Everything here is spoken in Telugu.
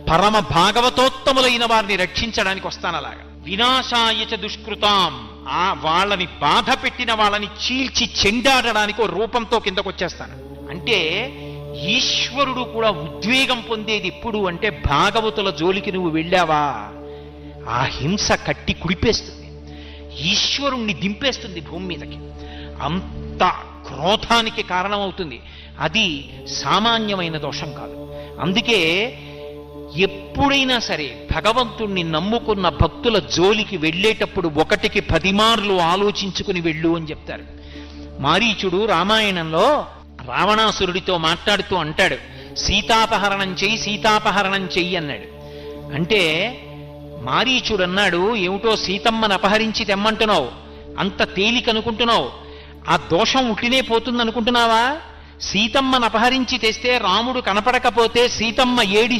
పరమ భాగవతోత్తములైన వారిని రక్షించడానికి వస్తాను అలాగా. వినాశాయచ దుష్కృతాం, వాళ్ళని బాధ పెట్టిన వాళ్ళని చీల్చి చెండాడడానికి ఓ రూపంతో కిందకు వచ్చేస్తాను. అంటే ఈశ్వరుడు కూడా ఉద్వేగం పొందేది ఎప్పుడు అంటే భాగవతుల జోలికి నువ్వు వెళ్ళావా ఆ హింస కట్టి కుడిపేస్తుంది, ఈశ్వరుణ్ణి దింపేస్తుంది భూమి మీదకి. అంత క్రోధానికి కారణమవుతుంది. అది సామాన్యమైన దోషం కాదు. అందుకే ఎప్పుడైనా సరే భగవంతుణ్ణి నమ్ముకున్న భక్తుల జోలికి వెళ్ళేటప్పుడు 1కి 10 మార్లు ఆలోచించుకుని వెళ్ళు అని చెప్తారు. మారీచుడు రామాయణంలో రావణాసురుడితో మాట్లాడుతూ అంటాడు, సీతాపహరణం చెయ్యి అన్నాడు. అంటే మారీచుడు అన్నాడు, ఏమిటో సీతమ్మను అపహరించి తెమ్మంటున్నావు, అంత తేలికనుకుంటున్నావు, ఆ దోషం ఉట్టినే పోతుంది అనుకుంటున్నావా? సీతమ్మను అపహరించి తెస్తే రాముడు కనపడకపోతే సీతమ్మ ఏడి